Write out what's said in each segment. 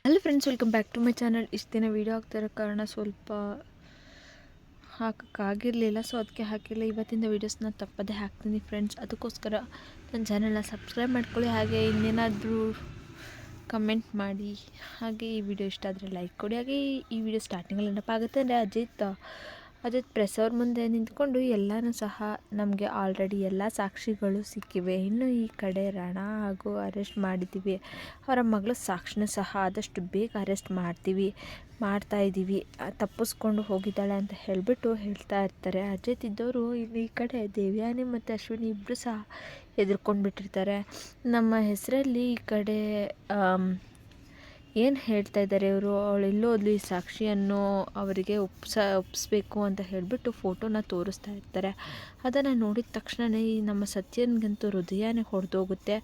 Hello friends, welcome back to my channel. ಇಷ್ಟು ದಿನ video ಆಗ್ತಿರೋ ಕಾರಣ ಸ್ವಲ್ಪ ಹಾಕೋಕ್ಕಾಗಿರಲಿಲ್ಲ, ಸೊ ಅದಕ್ಕೆ ಹಾಕಿಲ್ಲ. ಇವತ್ತಿಂದ ವೀಡಿಯೋಸ್ನ ತಪ್ಪದೇ ಹಾಕ್ತೀನಿ ಫ್ರೆಂಡ್ಸ್. ಅದಕ್ಕೋಸ್ಕರ ನನ್ನ ಚಾನಲ್ನ ಸಬ್ಸ್ಕ್ರೈಬ್ ಮಾಡ್ಕೊಳ್ಳಿ, ಹಾಗೆ ಇನ್ನೇನಾದರೂ ಕಮೆಂಟ್ ಮಾಡಿ. ಹಾಗೆ ಈ ವಿಡಿಯೋ ಇಷ್ಟ ಆದರೆ ಲೈಕ್ ಕೊಡಿ. ಹಾಗೆ ಈ ವಿಡಿಯೋ ಸ್ಟಾರ್ಟಿಂಗಲ್ಲಿ ನೆನಪಾಗುತ್ತೆ ಅಂದರೆ ಅಜಿತ್ ಪ್ರೆಸ್ ಅವ್ರ ಮುಂದೆ ನಿಂತ್ಕೊಂಡು ಎಲ್ಲನೂ ಸಹ ನಮಗೆ ಆಲ್ರೆಡಿ ಎಲ್ಲ ಸಾಕ್ಷಿಗಳು ಸಿಕ್ಕಿವೆ. ಇನ್ನು ಈ ಕಡೆ ರಣ ಹಾಗೂ ಅರೆಸ್ಟ್ ಮಾಡಿದ್ದೀವಿ, ಅವರ ಮಗಳು ಸಾಕ್ಷಿನೂ ಸಹ ಆದಷ್ಟು ಬೇಗ ಅರೆಸ್ಟ್ ಮಾಡ್ತಾಯಿದ್ದೀವಿ, ತಪ್ಪಿಸ್ಕೊಂಡು ಹೋಗಿದ್ದಾಳೆ ಅಂತ ಹೇಳ್ತಾ ಇರ್ತಾರೆ. ಅಜಿತ್ ಇದ್ದವರು ಈ ಕಡೆ ದೇವ್ಯಾನಿ ಮತ್ತು ಅಶ್ವಿನಿ ಇಬ್ಬರು ಸಹ ಹೆದರ್ಕೊಂಡು ಬಿಟ್ಟಿರ್ತಾರೆ. ನಮ್ಮ ಹೆಸರಲ್ಲಿ ಈ ಕಡೆ ಏನು ಹೇಳ್ತಾ ಇದ್ದಾರೆ ಇವರು, ಅವಳು ಎಲ್ಲೋದ್ಲು ಈ ಸಾಕ್ಷಿಯನ್ನು ಅವರಿಗೆ ಒಪ್ಪಿಸ್ಬೇಕು ಅಂತ ಹೇಳಿಬಿಟ್ಟು ಫೋಟೋನ ತೋರಿಸ್ತಾ ಇರ್ತಾರೆ. ಅದನ್ನು ನೋಡಿದ ತಕ್ಷಣವೇ ಈ ನಮ್ಮ ಸತ್ಯನಿಗಂತೂ ಹೃದಯನೇ ಹೊಡೆದೋಗುತ್ತೆ.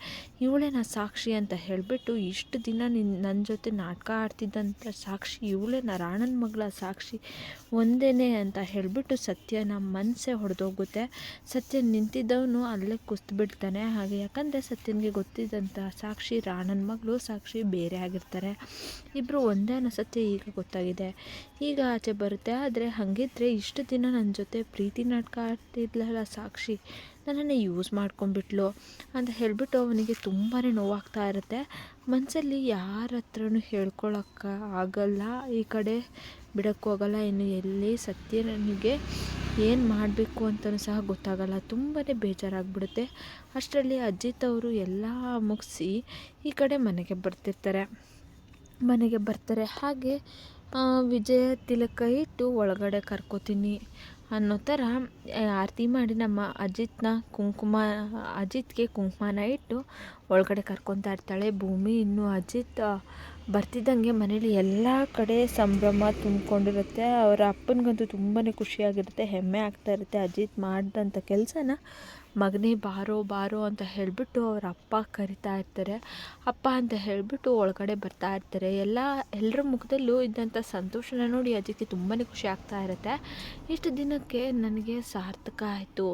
ಇವಳೇನ ಸಾಕ್ಷಿ ಅಂತ ಹೇಳಿಬಿಟ್ಟು, ಇಷ್ಟು ದಿನ ನನ್ನ ಜೊತೆ ನಾಟಕ ಆಡ್ತಿದ್ದಂಥ ಸಾಕ್ಷಿ ಇವಳೇನ, ರಾಣನ ಮಗಳ ಸಾಕ್ಷಿ ಒಂದೇ ಅಂತ ಹೇಳಿಬಿಟ್ಟು ಸತ್ಯನ ಮನಸ್ಸೇ ಹೊಡೆದೋಗುತ್ತೆ. ಸತ್ಯ ನಿಂತಿದ್ದವನು ಅಲ್ಲೇ ಕುಸ್ತು ಹಾಗೆ ಯಾಕಂದರೆ ಸತ್ಯನಿಗೆ ಗೊತ್ತಿದ್ದಂಥ ಸಾಕ್ಷಿ ರಾಣನ ಮಗಳು, ಸಾಕ್ಷಿ ಬೇರೆ ಆಗಿರ್ತಾರೆ. ಇಬ್ಬರು ಒಂದೇ ಅನ್ನೋ ಸತ್ಯ ಈಗ ಗೊತ್ತಾಗಿದೆ, ಈಗ ಆಚೆ ಬರುತ್ತೆ. ಆದರೆ ಹಾಗಿದ್ರೆ ಇಷ್ಟು ದಿನ ನನ್ನ ಜೊತೆ ಪ್ರೀತಿ ನಾಟಕ ಆಡ್ತಿದ್ಲಲ್ಲ ಸಾಕ್ಷಿ, ನನ್ನನ್ನು ಯೂಸ್ ಮಾಡ್ಕೊಂಡ್ಬಿಟ್ಲು ಅಂತ ಹೇಳಿಬಿಟ್ಟು ಅವನಿಗೆ ತುಂಬಾ ನೋವಾಗ್ತಾ ಇರುತ್ತೆ. ಮನಸ್ಸಲ್ಲಿ ಯಾರ ಹತ್ರನೂ ಹೇಳ್ಕೊಳಕ್ಕೆ ಆಗಲ್ಲ, ಈ ಕಡೆ ಬಿಡೋಕ್ಕೂ ಆಗಲ್ಲ. ಇನ್ನು ಎಲ್ಲಿ ಸತ್ಯ ನನಗೆ ಏನು ಮಾಡಬೇಕು ಅಂತಲೂ ಸಹ ಗೊತ್ತಾಗಲ್ಲ, ತುಂಬಾ ಬೇಜಾರಾಗ್ಬಿಡುತ್ತೆ. ಅಷ್ಟರಲ್ಲಿ ಅಜಿತ್ ಅವರು ಎಲ್ಲ ಮುಗಿಸಿ ಈ ಕಡೆ ಮನೆಗೆ ಬರ್ತಾರೆ. ಹಾಗೆ ವಿಜಯ ತಿಲಕ ಇಟ್ಟು ಒಳಗಡೆ ಕರ್ಕೋತೀನಿ ಅನ್ನೋ ಥರ ಆರತಿ ಮಾಡಿ ನಮ್ಮ ಅಜಿತ್ಗೆ ಕುಂಕುಮನ ಇಟ್ಟು ಒಳಗಡೆ ಕರ್ಕೊತಾ ಇರ್ತಾಳೆ ಭೂಮಿ. ಇನ್ನು ಅಜಿತ್ ಬರ್ತಿದ್ದಂಗೆ ಮನೇಲಿ ಎಲ್ಲ ಕಡೆ ಸಂಭ್ರಮ ತುಂಬಿಕೊಂಡಿರುತ್ತೆ. ಅವರ ಅಪ್ಪನಿಗಂತೂ ತುಂಬಾ ಖುಷಿಯಾಗಿರುತ್ತೆ, ಹೆಮ್ಮೆ ಆಗ್ತಾ ಇರುತ್ತೆ. ಅಜಿತ್ ಮಾಡಿದಂಥ ಕೆಲಸನ ಮಗನೇ ಬಾರೋ ಅಂತ ಹೇಳಿಬಿಟ್ಟು ಅವ್ರ ಅಪ್ಪ ಕರಿತಾ ಇರ್ತಾರೆ. ಅಪ್ಪ ಅಂತ ಹೇಳಿಬಿಟ್ಟು ಒಳಗಡೆ ಬರ್ತಾ ಇರ್ತಾರೆ. ಎಲ್ಲರ ಮುಖದಲ್ಲೂ ಇದ್ದಂಥ ಸಂತೋಷನ ನೋಡಿ ಅಜಿತ್ಗೆ ತುಂಬಾ ಖುಷಿ ಆಗ್ತಾ ಇರುತ್ತೆ. ಇಷ್ಟು ದಿನಕ್ಕೆ ನನಗೆ ಸಾರ್ಥಕ ಆಯಿತು,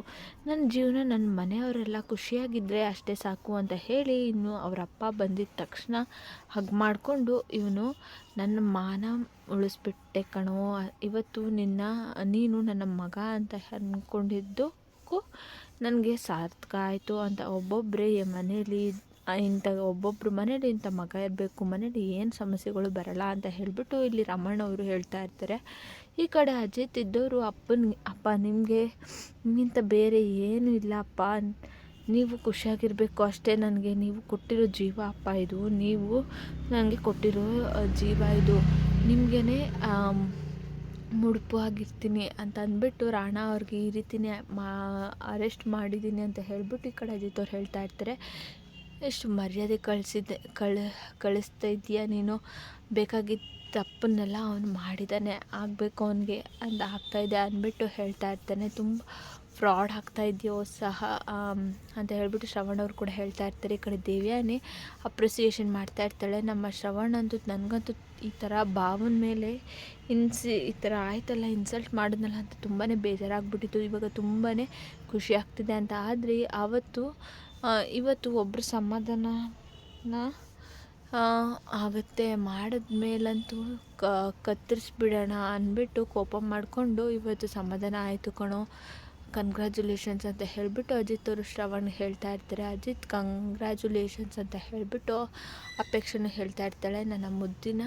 ನನ್ನ ಜೀವನ, ನನ್ನ ಮನೆಯವರೆಲ್ಲ ಖುಷಿಯಾಗಿದ್ದರೆ ಅಷ್ಟೇ ಸಾಕು ಅಂತ ಹೇಳಿ, ಇನ್ನು ಅವರ ಅಪ್ಪ ಬಂದಿದ್ದ ತಕ್ಷಣ ಹಗ್ ಮಾಡಿಕೊಂಡು, ಇವನು ನನ್ನ ಮಾನ ಉಳಿಸ್ಬಿಟ್ಟೆ ಕಣೋ, ಇವತ್ತು ನೀನು ನನ್ನ ಮಗ ಅಂತ ಅಂದ್ಕೊಂಡಿದ್ದಕ್ಕೂ ನನಗೆ ಸಾರ್ಥಕ ಆಯಿತು ಅಂತ. ಒಬ್ಬೊಬ್ಬರೇ ಮನೇಲಿ ಇಂಥ ಮಗ ಇರಬೇಕು, ಮನೇಲಿ ಏನು ಸಮಸ್ಯೆಗಳು ಬರಲ್ಲ ಅಂತ ಹೇಳಿಬಿಟ್ಟು ಇಲ್ಲಿ ರಮಣ್ಣವರು ಹೇಳ್ತಾ ಇರ್ತಾರೆ. ಈ ಕಡೆ ಅಜಿತ್ ಇದ್ದವರು ಅಪ್ಪ ನಿಮಗೆ ನಿಮ್ಗಿಂತ ಬೇರೆ ಏನೂ ಇಲ್ಲ ಅಪ್ಪ, ನೀವು ಖುಷಿಯಾಗಿರಬೇಕು ಅಷ್ಟೇ, ನನಗೆ ನೀವು ಕೊಟ್ಟಿರೋ ಜೀವ ಅಪ್ಪ ಇದು, ನೀವು ನನಗೆ ಕೊಟ್ಟಿರೋ ಜೀವ ಇದು, ನಿಮಗೇ ಮುಡುಪು ಆಗಿರ್ತೀನಿ ಅಂತ ಅಂದ್ಬಿಟ್ಟು ರಾಣಾ ಅವ್ರಿಗೆ ಈ ರೀತಿನೇ ಅರೆಸ್ಟ್ ಮಾಡಿದ್ದೀನಿ ಅಂತ ಹೇಳಿಬಿಟ್ಟು ಈ ಕಡೆ ಅಜಿತ್ ಅವ್ರು ಹೇಳ್ತಾ ಇರ್ತಾರೆ. ಎಷ್ಟು ಮರ್ಯಾದೆ ಕಳಿಸ್ತಾ ಇದೆಯಾ ನೀನು, ಬೇಕಾಗಿದ್ದ ತಪ್ಪನ್ನೆಲ್ಲ ಅವನು ಮಾಡಿದ್ದಾನೆ, ಆಗಬೇಕು ಅವನಿಗೆ ಅಂತ ಆಗ್ತಾಯಿದೆ ಅಂದ್ಬಿಟ್ಟು ಹೇಳ್ತಾ ಇರ್ತಾನೆ. ತುಂಬ ಫ್ರಾಡ್ ಆಗ್ತಾ ಇದೆಯೋ ಸಹ ಅಂತ ಹೇಳ್ಬಿಟ್ಟು ಶ್ರವಣ್ ಅವರು ಕೂಡ ಹೇಳ್ತಾ ಇರ್ತಾರೆ. ಈ ಕಡೆ ದೇವ್ಯಾನಿ ಅಪ್ರಿಸಿಯೇಷನ್ ಮಾಡ್ತಾ ಇರ್ತಾಳೆ. ನಮ್ಮ ಶ್ರವಣ್ ಅಂತೂ, ನನಗಂತೂ ಈ ಥರ ಭಾವನ ಮೇಲೆ ಈ ಥರ ಆಯ್ತಲ್ಲ, ಇನ್ಸಲ್ಟ್ ಮಾಡಿದ್ನಲ್ಲ ಅಂತ ತುಂಬಾ ಬೇಜಾರಾಗ್ಬಿಟ್ಟಿತ್ತು. ಇವಾಗ ತುಂಬಾ ಖುಷಿ ಆಗ್ತಿದೆ ಅಂತ. ಆದರೆ ಇವತ್ತು ಒಬ್ಬರು ಸಮಾಧಾನ ಆಗುತ್ತೆ, ಮಾಡಿದ್ಮೇಲಂತೂ ಕತ್ತರಿಸ್ಬಿಡೋಣ ಅಂದ್ಬಿಟ್ಟು ಕೋಪ ಮಾಡಿಕೊಂಡು ಇವತ್ತು ಸಮಾಧಾನ ಆಯಿತು ಕಣೋ, ಕಂಗ್ರ್ಯಾಚುಲೇಷನ್ಸ್ ಅಂತ ಹೇಳಿಬಿಟ್ಟು ಅಜಿತ್ ಅವರು ಶ್ರವಣ್ ಹೇಳ್ತಾ ಇರ್ತಾರೆ. ಅಜಿತ್ ಕಂಗ್ರ್ಯಾಚುಲೇಷನ್ಸ್ ಅಂತ ಹೇಳಿಬಿಟ್ಟು ಅಪೇಕ್ಷೆನೂ ಹೇಳ್ತಾ ಇರ್ತಾಳೆ. ನನ್ನ ಮುದ್ದಿನ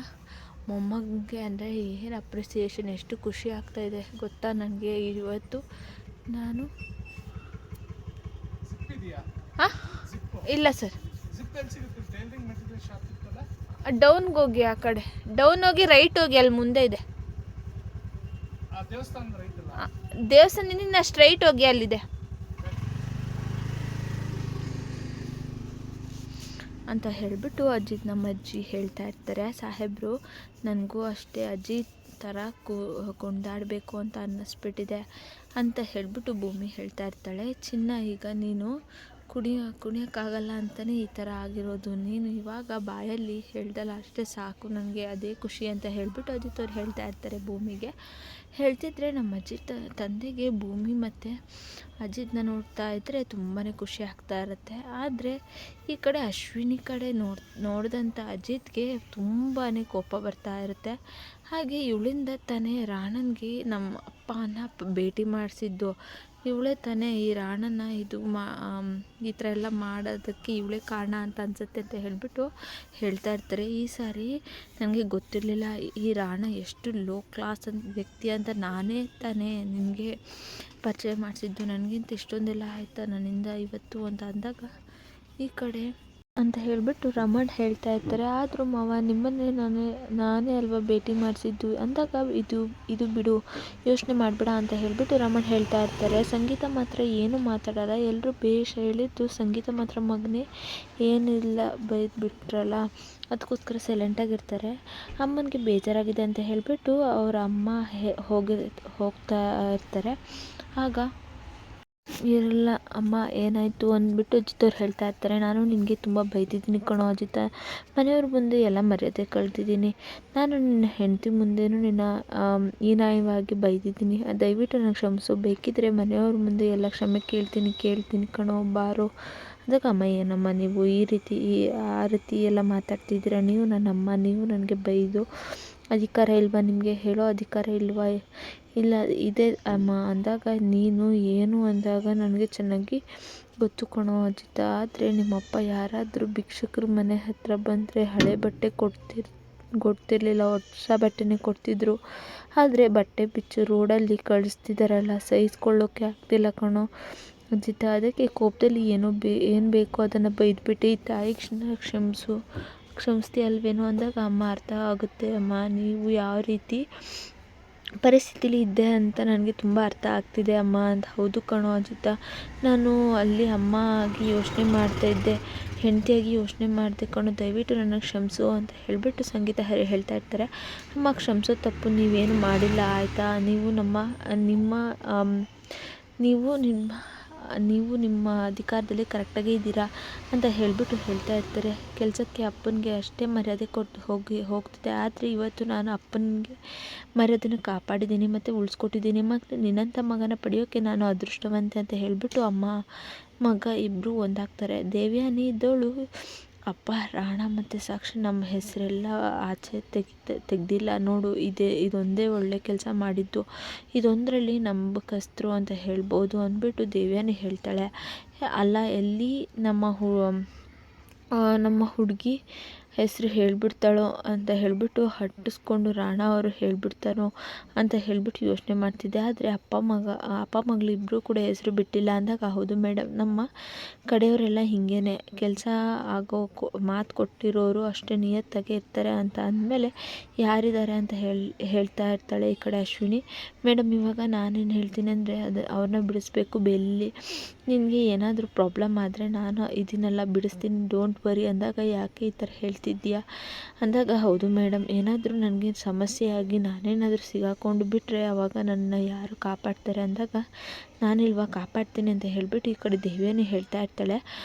ಮೊಮ್ಮಗನಿಗೆ ಅಂದರೆ ಏನು ಅಪ್ರಿಸಿಯೇಷನ್, ಎಷ್ಟು ಖುಷಿ ಆಗ್ತಾಯಿದೆ ಗೊತ್ತಾ ನನಗೆ. ಇವತ್ತು ನಾನು ಇಲ್ಲ ಸರ್, ಡೌನ್ಗೆ ಹೋಗಿ, ಆ ಕಡೆ ಡೌನ್ ಹೋಗಿ ರೈಟ್ ಹೋಗಿ, ಅಲ್ಲಿ ಮುಂದೆ ಇದೆ ದೇವಸ್ಥಾನದಿಂದ ಸ್ಟ್ರೈಟ್ ಹೋಗಿ, ಅಲ್ಲಿದೆ ಅಂತ ಹೇಳಿಬಿಟ್ಟು ನಮ್ಮ ಅಜ್ಜಿ ಹೇಳ್ತಾ ಇರ್ತಾರೆ. ಸಾಹೇಬರು, ನನಗೂ ಅಷ್ಟೇ ಅಜ್ಜಿ ಥರ ಕೊಂಡಾಡಬೇಕು ಅಂತ ಅನ್ನಿಸ್ಬಿಟ್ಟಿದೆ ಅಂತ ಹೇಳಿಬಿಟ್ಟು ಭೂಮಿ ಹೇಳ್ತಾ ಇರ್ತಾಳೆ. ಚಿನ್ನ, ಈಗ ನೀನು ಕುಣಿಯೋಕ್ಕಾಗಲ್ಲ ಅಂತಲೇ ಈ ಥರ ಆಗಿರೋದು. ನೀನು ಇವಾಗ ಬಾಯಲ್ಲಿ ಹೇಳ್ದಲ್ಲ ಅಷ್ಟೇ ಸಾಕು ನನಗೆ, ಅದೇ ಖುಷಿ ಅಂತ ಹೇಳಿಬಿಟ್ಟು ಅಜಿತ್ ಅವ್ರು ಹೇಳ್ತಾ ಇರ್ತಾರೆ ಭೂಮಿಗೆ. ಹೇಳ್ತಿದ್ರೆ ನಮ್ಮ ಅಜಿತ್ ತಂದೆಗೆ ಭೂಮಿ ಮತ್ತು ಅಜಿತ್ನ ನೋಡ್ತಾ ಇದ್ದರೆ ತುಂಬಾ ಖುಷಿ ಆಗ್ತಾ ಇರುತ್ತೆ. ಆದರೆ ಈ ಕಡೆ ಅಶ್ವಿನಿ ಕಡೆ ನೋಡಿದಂಥ ಅಜಿತ್ಗೆ ತುಂಬಾ ಕೋಪ ಬರ್ತಾ ಇರುತ್ತೆ. ಹಾಗೆ ಇವಳಿಂದ ತಾನೇ ರಾಣನಿಗೆ ನಮ್ಮ ಅಪ್ಪನ ಭೇಟಿ ಮಾಡಿಸಿದ್ದು, ಇವಳೇ ತಾನೇ ಈ ರಾಣನ ಈ ಥರ ಎಲ್ಲ ಮಾಡೋದಕ್ಕೆ ಇವಳೇ ಕಾರಣ ಅಂತ ಅನಿಸುತ್ತೆ ಅಂತ ಹೇಳಿಬಿಟ್ಟು ಹೇಳ್ತಾ ಇರ್ತಾರೆ. ಈ ಸಾರಿ ನನಗೆ ಗೊತ್ತಿರಲಿಲ್ಲ ಈ ರಾಣ ಎಷ್ಟು ಲೋ ಕ್ಲಾಸ್ ವ್ಯಕ್ತಿ ಅಂತ, ನಾನೇ ತಾನೇ ನಿನಗೆ ಪರಿಚಯ ಮಾಡಿಸಿದ್ದು, ನನಗಿಂತ ಇಷ್ಟೊಂದೆಲ್ಲ ಆಯಿತಾ ನನ್ನಿಂದ ಇವತ್ತು ಅಂತ ಅಂದಾಗ ಈ ಕಡೆ ಅಂತ ಹೇಳಿಬಿಟ್ಟು ರಮಣ್ ಹೇಳ್ತಾ ಇರ್ತಾರೆ. ಆದರೂ ಮಾವ ನಿಮ್ಮನ್ನೇ ನಾನೇ ಅಲ್ವಾ ಭೇಟಿ ಮಾಡಿಸಿದ್ದು ಅಂದಾಗ ಇದು ಬಿಡು, ಯೋಚನೆ ಮಾಡಬೇಡ ಅಂತ ಹೇಳಿಬಿಟ್ಟು ರಮಣ್ ಹೇಳ್ತಾ ಇರ್ತಾರೆ. ಸಂಗೀತ ಮಾತ್ರ ಏನು ಮಾತಾಡಲ್ಲ, ಎಲ್ಲರೂ ಬೇಷ್ ಹೇಳಿದ್ದು, ಸಂಗೀತ ಮಾತ್ರ ಮಗನೇ ಏನಿಲ್ಲ ಬೈದ್ಬಿಟ್ರಲ್ಲ ಅದಕ್ಕೋಸ್ಕರ ಸೈಲೆಂಟಾಗಿರ್ತಾರೆ. ಅಮ್ಮನಿಗೆ ಬೇಜಾರಾಗಿದೆ ಅಂತ ಹೇಳಿಬಿಟ್ಟು ಅವರ ಅಮ್ಮ ಹೋಗ್ತಾ ಇರ್ತಾರೆ. ಆಗ ಇರಲ್ಲ ಅಮ್ಮ ಏನಾಯಿತು ಅಂದ್ಬಿಟ್ಟು ಅಜಿತ್ ಅವ್ರು ಹೇಳ್ತಾ ಇರ್ತಾರೆ. ನಾನು ನಿನಗೆ ತುಂಬ ಬೈದಿದ್ದೀನಿ ಕಣೋ ಅಜಿತ, ಮನೆಯವ್ರ ಮುಂದೆ ಎಲ್ಲ ಮರ್ಯಾದೆ ಕಳೆದಿದ್ದೀನಿ, ನಾನು ನಿನ್ನ ಹೆಂಡತಿ ಮುಂದೆನೂ ನಿನ್ನ ಹೀನಾಯವಾಗಿ ಬೈದಿದ್ದೀನಿ, ದಯವಿಟ್ಟು ನನಗೆ ಕ್ಷಮಿಸು, ಬೇಕಿದ್ರೆ ಮನೆಯವ್ರ ಮುಂದೆ ಎಲ್ಲ ಕ್ಷಮೆ ಕೇಳ್ತೀನಿ ಕಣೋ ಬಾರೋ. ಅದಕ್ಕೆ ಅಮ್ಮ ಏನಮ್ಮ ನೀವು ಆ ರೀತಿ ಎಲ್ಲ ಮಾತಾಡ್ತಿದ್ದೀರಾ, ನೀವು ನನ್ನಮ್ಮ, ನೀವು ನನಗೆ ಬೈದು ಅಧಿಕಾರ ಇಲ್ವಾ, ನಿಮಗೆ ಹೇಳೋ ಅಧಿಕಾರ ಇಲ್ವಾ? ಇಲ್ಲ ಇದೆ ಅಮ್ಮ ಅಂದಾಗ, ನೀನು ಏನು ಅಂದಾಗ ನನಗೆ ಚೆನ್ನಾಗಿ ಗೊತ್ತು ಕಣೋ ಅಜಿತ. ಆದರೆ ನಿಮ್ಮಪ್ಪ ಯಾರಾದರೂ ಭಿಕ್ಷುಕರ ಮನೆ ಹತ್ರ ಬಂದರೆ ಹಳೆ ಬಟ್ಟೆ ಕೊಡ್ತಿರ್ಲಿಲ್ಲ, ಹೊಸ ಬಟ್ಟೆನೇ ಕೊಡ್ತಿದ್ರು. ಆದರೆ ಬಟ್ಟೆ ಬಿಚ್ಚು ರೋಡಲ್ಲಿ ಕಳಿಸ್ತಿದ್ದಾರಲ್ಲ, ಸಹಿಸ್ಕೊಳ್ಳೋಕ್ಕೆ ಆಗ್ತಿಲ್ಲ ಕಣೋ ಅಜಿತ. ಅದಕ್ಕೆ ಕೋಪದಲ್ಲಿ ಏನು ಬೇಕೋ ಅದನ್ನು ಬೈದ್ಬಿಟ್ಟು ಈ ತಾಯಿಗೆ ಕ್ಷಮಿಸ್ತೀಯ ಅಲ್ವೇನೋ ಅಂದಾಗ, ಅಮ್ಮ ಅರ್ಥ ಆಗುತ್ತೆ ಅಮ್ಮ, ನೀವು ಯಾವ ರೀತಿ ಪರಿಸ್ಥಿತಿಲಿ ಇದ್ದೆ ಅಂತ ನನಗೆ ತುಂಬ ಅರ್ಥ ಆಗ್ತಿದೆ ಅಮ್ಮ ಅಂತ. ಹೌದು ಕಣೋ ಅಜಿತ, ನಾನು ಅಲ್ಲಿ ಅಮ್ಮ ಆಗಿ ಯೋಚನೆ ಮಾಡ್ತಾಯಿದ್ದೆ, ಹೆಂಡತಿಯಾಗಿ ಯೋಚನೆ ಮಾಡಿದೆ ಕಣೋ, ದಯವಿಟ್ಟು ನನಗೆ ಕ್ಷಮಿಸು ಅಂತ ಹೇಳಿಬಿಟ್ಟು ಸಂಗೀತ ಹೇಳ್ತಾ ಇರ್ತಾರೆ. ಅಮ್ಮ ಕ್ಷಮಿಸೋ ತಪ್ಪು ನೀವೇನು ಮಾಡಿಲ್ಲ ಆಯಿತಾ, ನೀವು ನಿಮ್ಮ ಅಧಿಕಾರದಲ್ಲಿ ಕರೆಕ್ಟಾಗೇ ಇದ್ದೀರಾ ಅಂತ ಹೇಳಿಬಿಟ್ಟು ಹೇಳ್ತಾ ಇರ್ತಾರೆ. ಕೆಲಸಕ್ಕೆ ಅಪ್ಪನಿಗೆ ಅಷ್ಟೇ ಮರ್ಯಾದೆ ಕೊಟ್ಟು ಹೋಗ್ತಿದ್ದೆ, ಆದರೆ ಇವತ್ತು ನಾನು ಅಪ್ಪನಿಗೆ ಮರ್ಯಾದೆನ ಕಾಪಾಡಿದ್ದೀನಿ ಮತ್ತು ಉಳಿಸ್ಕೊಟ್ಟಿದ್ದೀನಿ. ಮತ್ತು ನಿನ್ನಂಥ ಮಗನ ಪಡೆಯೋಕ್ಕೆ ನಾನು ಅದೃಷ್ಟವಂತೆ ಅಂತ ಹೇಳಿಬಿಟ್ಟು ಅಮ್ಮ ಮಗ ಇಬ್ಬರು ಒಂದಾಗ್ತಾರೆ. ದೇವ್ಯಾನಿ ಇದ್ದವಳು, ಅಪ್ಪ ರಾಣ ಮತ್ತು ಸಾಕ್ಷಿ ನಮ್ಮ ಹೆಸರೆಲ್ಲ ಆಚೆ ತೆಗ್ದಿಲ್ಲ ನೋಡು, ಇದೊಂದೇ ಒಳ್ಳೆ ಕೆಲಸ ಮಾಡಿದ್ದು, ಇದೊಂದರಲ್ಲಿ ನಂಬಕಸ್ತರು ಅಂತ ಹೇಳ್ಬೋದು ಅಂದ್ಬಿಟ್ಟು ದೇವ್ಯಾನಿ ಹೇಳ್ತಾಳೆ. ಅಲ್ಲ ಎಲ್ಲಿ ನಮ್ಮ ಹುಡುಗಿ ಹೆಸರು ಹೇಳಿಬಿಡ್ತಾಳೋ ಅಂತ ಹೇಳಿಬಿಟ್ಟು ಹಟ್ಟಿಸ್ಕೊಂಡು ರಾಣ ಅವರು ಹೇಳಿಬಿಡ್ತಾರೋ ಅಂತ ಹೇಳಿಬಿಟ್ಟು ಯೋಚನೆ ಮಾಡ್ತಿದ್ದೆ. ಆದರೆ ಅಪ್ಪ ಮಗಳಿಬ್ಬರು ಕೂಡ ಹೆಸರು ಬಿಟ್ಟಿಲ್ಲ ಅಂದಾಗ, ಹೌದು ಮೇಡಮ್, ನಮ್ಮ ಕಡೆಯವರೆಲ್ಲ ಹೀಗೇನೆ, ಕೆಲಸ ಆಗೋ ಮಾತು ಕೊಟ್ಟಿರೋರು ಅಷ್ಟೇ ನಿಯತ್ತಾಗೆ ಇರ್ತಾರೆ ಅಂತ ಅಂದಮೇಲೆ ಯಾರಿದ್ದಾರೆ ಅಂತ ಹೇಳ್ತಾ ಇರ್ತಾಳೆ ಈ ಕಡೆ ಅಶ್ವಿನಿ. ಮೇಡಮ್ ಇವಾಗ ನಾನೇನು ಹೇಳ್ತೀನಿ ಅಂದರೆ ಅವ್ರನ್ನ ಬಿಡಿಸ್ಬೇಕು ಬೇಲಿ, ನಿನಗೆ ಏನಾದರೂ ಪ್ರಾಬ್ಲಮ್ ಆದರೆ ನಾನು ಇದನ್ನೆಲ್ಲ ಬಿಡಿಸ್ತೀನಿ, ಡೋಂಟ್ ವರಿ ಅಂದಾಗ, ಯಾಕೆ ಈ ಥರ ಹೇಳ್ತಿದ್ದೀಯಾ ಅಂದಾಗ, ಹೌದು ಮೇಡಮ್, ಏನಾದರೂ ನನಗೆ ಸಮಸ್ಯೆ ಆಗಿ ನಾನೇನಾದರೂ ಸಿಗಾಕೊಂಡು ಬಿಟ್ಟರೆ ಆವಾಗ ನನ್ನ ಯಾರು ಕಾಪಾಡ್ತಾರೆ ಅಂದಾಗ, ನಾನಿಲ್ವಾ ಕಾಪಾಡ್ತೀನಿ ಅಂತ ಹೇಳಿಬಿಟ್ಟು ಈ ಕಡೆ ದೇವ್ಯಾನಿ ಹೇಳ್ತಾ ಇರ್ತಾಳೆ.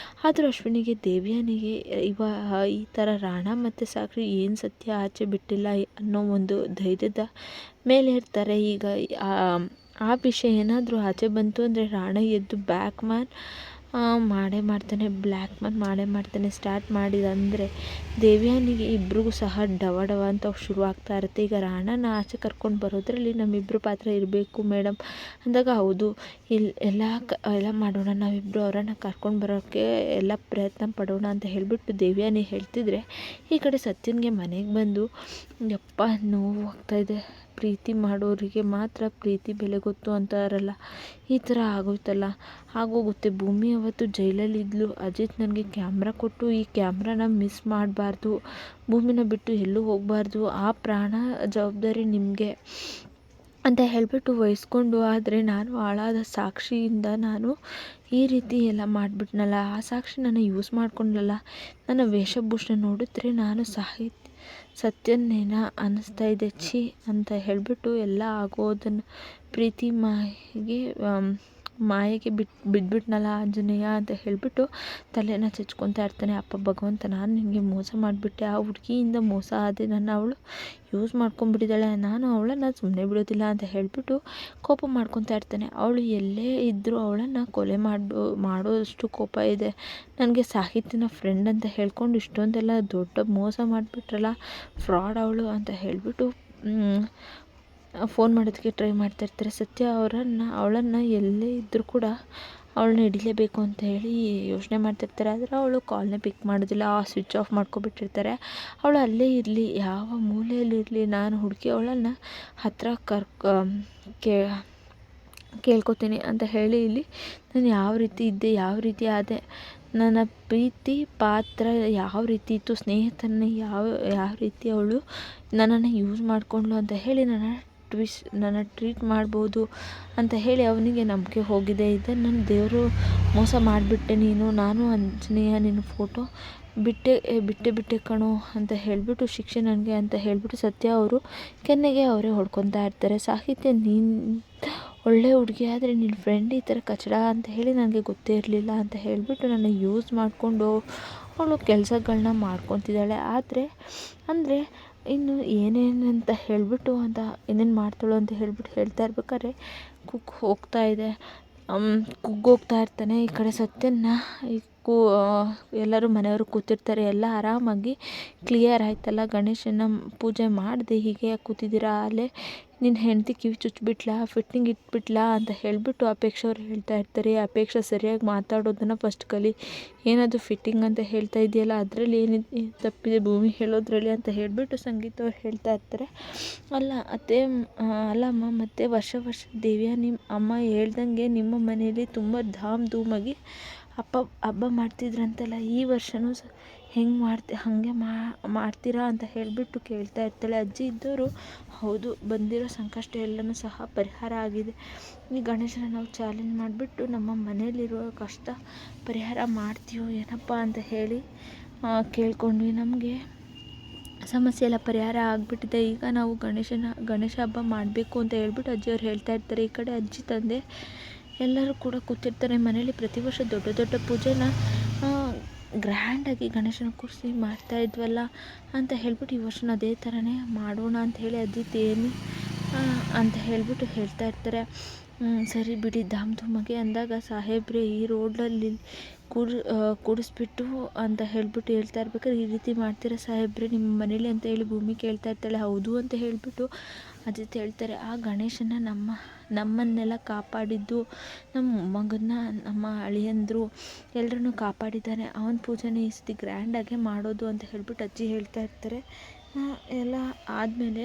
ಆದರೂ ಅಶ್ವಿನಿಗೆ ದೇವ್ಯಾನಿಗೆ ಈ ಥರ ರಾಣ ಮತ್ತು ಸಾಕ್ಷಿ ಏನು ಸತ್ಯ ಆಚೆ ಬಿಟ್ಟಿಲ್ಲ ಅನ್ನೋ ಒಂದು ಧೈರ್ಯದ ಮೇಲೆ ಇರ್ತಾರೆ. ಈಗ ಆ ವಿಷಯ ಏನಾದರೂ ಆಚೆ ಬಂತು ಅಂದರೆ ರಾಣ ಎದ್ದು ಬ್ಲ್ಯಾಕ್ ಮ್ಯಾನ್ ಮಾಡೇ ಮಾಡ್ತಾನೆ ಸ್ಟಾರ್ಟ್ ಮಾಡಿದಂದರೆ ದೇವ್ಯಾನಿಗೆ ಇಬ್ರಿಗೂ ಸಹ ಡವ ಅಂತ ಶುರು ಆಗ್ತಾ ಇರುತ್ತೆ. ಈಗ ರಾಣನ ಆಚೆ ಕರ್ಕೊಂಡು ಬರೋದ್ರಲ್ಲಿ ನಮ್ಮಿಬ್ಬರು ಪಾತ್ರ ಇರಬೇಕು ಮೇಡಮ್ ಅಂದಾಗ, ಹೌದು ಎಲ್ಲ ಮಾಡೋಣ, ನಾವಿಬ್ಬರು ಅವರನ್ನು ಕರ್ಕೊಂಡು ಬರೋಕ್ಕೆ ಎಲ್ಲ ಪ್ರಯತ್ನ ಪಡೋಣ ಅಂತ ಹೇಳಿಬಿಟ್ಟು ದೇವ್ಯಾನಿ ಹೇಳ್ತಿದ್ರೆ, ಈ ಕಡೆ ಸತ್ಯನ್ಗೆ ಮನೆಗೆ ಬಂದು ಯಪ್ಪ ನೋವು ಆಗ್ತಾಯಿದೆ, ಪ್ರೀತಿ ಮಾಡೋರಿಗೆ ಮಾತ್ರ ಪ್ರೀತಿ ಬೆಲೆ ಗೊತ್ತು ಅಂತಾರಲ್ಲ, ಈ ಥರ ಆಗೋಗುತ್ತೆ. ಭೂಮಿ ಅವತ್ತು ಜೈಲಲ್ಲಿ ಇದ್ಲು, ಅಜಿತ್ ನನಗೆ ಕ್ಯಾಮ್ರಾ ಕೊಟ್ಟು ಈ ಕ್ಯಾಮ್ರಾನ ಮಿಸ್ ಮಾಡಬಾರ್ದು, ಭೂಮಿನ ಬಿಟ್ಟು ಎಲ್ಲೂ ಹೋಗಬಾರ್ದು, ಆ ಪ್ರಾಣ ಜವಾಬ್ದಾರಿ ನಿಮಗೆ ಅಂತ ಹೇಳಿಬಿಟ್ಟು ವಹಿಸ್ಕೊಂಡು, ಆದರೆ ನಾನು ಹಾಳಾದ ಸಾಕ್ಷಿಯಿಂದ ನಾನು ಈ ರೀತಿ ಎಲ್ಲ ಮಾಡಿಬಿಟ್ನಲ್ಲ, ಆ ಸಾಕ್ಷಿ ನನ್ನ ಯೂಸ್ ಮಾಡ್ಕೊಂಡಲ್ಲ, ನನ್ನ ವೇಷಭೂಷಣ ನೋಡಿದ್ರೆ ನಾನು ಸತ್ಯನ್ನೇನ ಅನ್ನಿಸ್ತಾ ಇದೆ ಛೀ ಅಂತ ಹೇಳಿಬಿಟ್ಟು ಎಲ್ಲ ಆಗೋದನ್ನು ಪ್ರೀತಿ ಮಾಯಿಗೆ ಮಾಯೆಗೆ ಬಿದ್ಬಿಟ್ನಲ್ಲ ಆಂಜನೇಯ ಅಂತ ಹೇಳಿಬಿಟ್ಟು ತಲೆನ ಚಚ್ಕೊತಾ ಇರ್ತಾನೆ. ಅಪ್ಪ ಭಗವಂತ, ನಾನು ನಿನಗೆ ಮೋಸ ಮಾಡಿಬಿಟ್ಟೆ, ಆ ಹುಡುಗಿಯಿಂದ ಮೋಸ ಆದೆ, ನನ್ನ ಅವಳು ಯೂಸ್ ಮಾಡ್ಕೊಂಡ್ಬಿಟ್ಟಿದ್ದಾಳೆ, ನಾನು ಅವಳನ್ನು ಸುಮ್ಮನೆ ಬಿಡೋದಿಲ್ಲ ಅಂತ ಹೇಳಿಬಿಟ್ಟು ಕೋಪ ಮಾಡ್ಕೊತಾ ಇರ್ತಾನೆ. ಅವಳು ಎಲ್ಲೇ ಇದ್ದರೂ ಅವಳನ್ನು ಕೊಲೆ ಮಾಡೋಷ್ಟು ಕೋಪ ಇದೆ. ನನಗೆ ಸಾಹಿತ್ಯನ ಫ್ರೆಂಡ್ ಅಂತ ಹೇಳ್ಕೊಂಡು ಇಷ್ಟೊಂದೆಲ್ಲ ದೊಡ್ಡ ಮೋಸ ಮಾಡಿಬಿಟ್ರಲ್ಲ, ಫ್ರಾಡ್ ಅವಳು ಅಂತ ಹೇಳಿಬಿಟ್ಟು ಫೋನ್ ಮಾಡೋದಕ್ಕೆ ಟ್ರೈ ಮಾಡ್ತಾಯಿರ್ತಾರೆ. ಸತ್ಯ ಅವಳನ್ನು ಎಲ್ಲೇ ಇದ್ದರೂ ಕೂಡ ಅವಳನ್ನ ಹಿಡಿಲೇಬೇಕು ಅಂತ ಹೇಳಿ ಯೋಚನೆ ಮಾಡ್ತಿರ್ತಾರೆ. ಆದರೆ ಅವಳು ಕಾಲ್ನೇ ಪಿಕ್ ಮಾಡೋದಿಲ್ಲ, ಸ್ವಿಚ್ ಆಫ್ ಮಾಡ್ಕೊಬಿಟ್ಟಿರ್ತಾರೆ. ಅವಳು ಅಲ್ಲೇ ಇರಲಿ, ಯಾವ ಮೂಲೆಯಲ್ಲಿರಲಿ, ನಾನು ಹುಡುಕಿ ಅವಳನ್ನು ಹತ್ತಿರ ಕೇಳ್ಕೊತೀನಿ ಅಂತ ಹೇಳಿ ಇಲ್ಲಿ ನಾನು ಯಾವ ರೀತಿ ಇದ್ದೆ, ಯಾವ ರೀತಿ ಆದೆ, ನನ್ನ ಪ್ರೀತಿ ಪಾತ್ರ ಯಾವ ರೀತಿ ಇತ್ತು, ಸ್ನೇಹಿತರನ್ನ ಯಾವ ರೀತಿ ಅವಳು ನನ್ನನ್ನು ಯೂಸ್ ಮಾಡಿಕೊಂಡ್ಳು ಅಂತ ಹೇಳಿ ನನ್ನ ಟ್ರೀಟ್ ಮಾಡ್ಬೋದು ಅಂತ ಹೇಳಿ ಅವನಿಗೆ ನಂಬಿಕೆ ಹೋಗಿದೆ. ಇದನ್ನು ನನ್ನ ದೇವರು ಮೋಸ ಮಾಡಿಬಿಟ್ಟೆ ನೀನು, ನಾನು ಆಂಜನೇಯ ನಿನ್ನ ಫೋಟೋ ಬಿಟ್ಟೆ ಕಣೋ ಅಂತ ಹೇಳಿಬಿಟ್ಟು ಶಿಕ್ಷೆ ನನಗೆ ಅಂತ ಹೇಳಿಬಿಟ್ಟು ಸತ್ಯ ಅವರು ಕೆನ್ನೆಗೆ ಅವರೇ ಹೊಡ್ಕೊತಾ ಇರ್ತಾರೆ. ಸಾಹಿತ್ಯ, ನೀನು ಒಳ್ಳೆ ಹುಡುಗಿ, ಆದರೆ ನಿನ್ನ ಫ್ರೆಂಡ್ ಈ ಥರ ಕಚಡ ಅಂತ ಹೇಳಿ ನನಗೆ ಗೊತ್ತೇ ಇರಲಿಲ್ಲ ಅಂತ ಹೇಳಿಬಿಟ್ಟು ನನ್ನ ಯೂಸ್ ಮಾಡಿಕೊಂಡು ಅವಳು ಕೆಲಸಗಳನ್ನ ಮಾಡ್ಕೊತಿದ್ದಾಳೆ. ಅಂದರೆ ಇನ್ನು ಏನೇನಂತ ಹೇಳಿಬಿಟ್ಟು ಏನೇನು ಮಾಡ್ತಾಳು ಅಂತ ಹೇಳ್ಬಿಟ್ಟು ಹೇಳ್ತಾ ಇರ್ಬೇಕಾದ್ರೆ ಕುಗ್ಗೋಗ್ತಾ ಇರ್ತಾನೆ. ಈ ಕಡೆ ಸತ್ಯನ ಎಲ್ಲರೂ ಮನೆಯವರು ಕೂತಿರ್ತಾರೆ. ಎಲ್ಲ ಆರಾಮಾಗಿ ಕ್ಲಿಯರ್ ಆಯ್ತಲ್ಲ, ಗಣೇಶನ ಪೂಜೆ ಮಾಡಿದೆ, ಹೀಗೆ ಕೂತಿದ್ದೀರಾ, ಅಲ್ಲೇ ನಿನ್ನ ಹೆಂಡತಿ ಕಿವಿ ಚುಚ್ಚಿಬಿಟ್ಲಾ, ಫಿಟ್ಟಿಂಗ್ ಇಟ್ಬಿಟ್ಲಾ ಅಂತ ಹೇಳಿಬಿಟ್ಟು ಅಪೇಕ್ಷೆ ಅವ್ರು ಹೇಳ್ತಾ ಇರ್ತಾರೆ. ಅಪೇಕ್ಷೆ ಸರಿಯಾಗಿ ಮಾತಾಡೋದನ್ನು ಫಸ್ಟ್ ಕಲಿ, ಏನದು ಫಿಟ್ಟಿಂಗ್ ಅಂತ ಹೇಳ್ತಾ ಇದೆಯಲ್ಲ, ಅದರಲ್ಲಿ ಏನಿದೆ ತಪ್ಪಿದೆ ಭೂಮಿ ಹೇಳೋದ್ರಲ್ಲಿ ಅಂತ ಹೇಳಿಬಿಟ್ಟು ಸಂಗೀತ ಅವ್ರು ಹೇಳ್ತಾ ಇರ್ತಾರೆ. ಅಲ್ಲಮ್ಮ, ಮತ್ತು ವರ್ಷ ದೇವಿಯ ನಿಮ್ಮ ಅಮ್ಮ ಹೇಳ್ದಂಗೆ ನಿಮ್ಮ ಮನೆಯಲ್ಲಿ ತುಂಬ ಧಾಮ್ ಧೂಮಾಗಿ ಹಬ್ಬ ಮಾಡ್ತಿದ್ರಂತಲ್ಲ, ಈ ವರ್ಷವೂ ಹಾಗೆ ಮಾಡ್ತೀರಾ ಅಂತ ಹೇಳಿಬಿಟ್ಟು ಕೇಳ್ತಾ ಇರ್ತಾಳೆ. ಅಜ್ಜಿ ಇದ್ದವರು, ಹೌದು, ಬಂದಿರೋ ಸಂಕಷ್ಟ ಎಲ್ಲನೂ ಸಹ ಪರಿಹಾರ ಆಗಿದೆ. ಈ ಗಣೇಶನ ನಾವು ಚಾಲೆಂಜ್ ಮಾಡಿಬಿಟ್ಟು ನಮ್ಮ ಮನೆಯಲ್ಲಿರುವ ಕಷ್ಟ ಪರಿಹಾರ ಮಾಡ್ತೀವೋ ಏನಪ್ಪ ಅಂತ ಹೇಳಿ ಕೇಳ್ಕೊಂಡ್ವಿ. ನಮಗೆ ಸಮಸ್ಯೆ ಎಲ್ಲ ಪರಿಹಾರ ಆಗಿಬಿಟ್ಟಿದೆ. ಈಗ ನಾವು ಗಣೇಶ ಹಬ್ಬ ಮಾಡಬೇಕು ಅಂತ ಹೇಳ್ಬಿಟ್ಟು ಅಜ್ಜಿಯವ್ರು ಹೇಳ್ತಾ ಇರ್ತಾರೆ. ಈ ಕಡೆ ಅಜ್ಜಿ ತಂದೆ ಎಲ್ಲರೂ ಕೂಡ ಕೂತಿರ್ತಾರೆ. ಮನೇಲಿ ಪ್ರತಿ ವರ್ಷ ದೊಡ್ಡ ಪೂಜೆನ ಗ್ರ್ಯಾಂಡಾಗಿ ಗಣೇಶನ ಕೂರಿಸಿ ಮಾಡ್ತಾಯಿದ್ವಲ್ಲ ಅಂತ ಹೇಳ್ಬಿಟ್ಟು ಈ ವರ್ಷ ಅದೇ ಥರನೇ ಮಾಡೋಣ ಅಂತ ಹೇಳಿ ಅಜ್ಜಿ ತೇನಿ ಅಂತ ಹೇಳಿಬಿಟ್ಟು ಹೇಳ್ತಾ ಇರ್ತಾರೆ. ಸರಿ ಬಿಡಿ, ಧಾಮ್ ಧೂಮಗೆ ಅಂದಾಗ ಸಾಹೇಬ್ರೆ ಈ ರೋಡಲ್ಲಿ ಕೂಡಿಸ್ಬಿಟ್ಟು ಅಂತ ಹೇಳ್ಬಿಟ್ಟು ಹೇಳ್ತಾ ಇರ್ಬೇಕಾದ್ರೆ, ಈ ರೀತಿ ಮಾಡ್ತೀರಾ ಸಾಹೇಬ್ರೆ ನಿಮ್ಮ ಮನೇಲಿ ಅಂತ ಹೇಳಿ ಭೂಮಿ ಕೇಳ್ತಾ ಇರ್ತಾಳೆ. ಹೌದು ಅಂತ ಹೇಳಿಬಿಟ್ಟು ಅಜಿತ್ ಹೇಳ್ತಾರೆ, ಆ ಗಣೇಶನ ನಮ್ಮನ್ನೆಲ್ಲ ಕಾಪಾಡಿದ್ದು, ನಮ್ಮ ಮಗನ್ನ ನಮ್ಮ ಅಳಿಯಂದರು ಎಲ್ಲರನ್ನೂ ಕಾಪಾಡಿದ್ದಾನೆ, ಅವನ ಪೂಜೆನೇ ಈ ಸತಿ ಗ್ರ್ಯಾಂಡಾಗೆ ಮಾಡೋದು ಅಂತ ಹೇಳ್ಬಿಟ್ಟು ಅಜ್ಜಿ ಹೇಳ್ತಾ ಇರ್ತಾರೆ. ಎಲ್ಲ ಆದಮೇಲೆ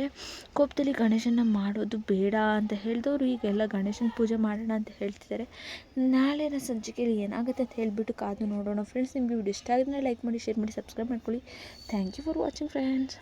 ಕೋಪದಲ್ಲಿ ಗಣೇಶನ ಮಾಡೋದು ಬೇಡ ಅಂತ ಹೇಳಿದವರು ಈಗೆಲ್ಲ ಗಣೇಶನ ಪೂಜೆ ಮಾಡೋಣ ಅಂತ ಹೇಳ್ತಿದ್ದಾರೆ. ನಾಳೆನ ಸಂಚಿಕೆಯಲ್ಲಿ ಏನಾಗುತ್ತೆ ಅಂತ ಹೇಳಿಬಿಟ್ಟು ಕಾದು ನೋಡೋಣ ಫ್ರೆಂಡ್ಸ್. ನಿಮಗೆ ವಿಡಿಯೋ ಇಷ್ಟ ಆಗಿದ್ರೆ ಲೈಕ್ ಮಾಡಿ, ಶೇರ್ ಮಾಡಿ, ಸಬ್ಸ್ಕ್ರೈಬ್ ಮಾಡ್ಕೊಳ್ಳಿ. Thank you for watching friends.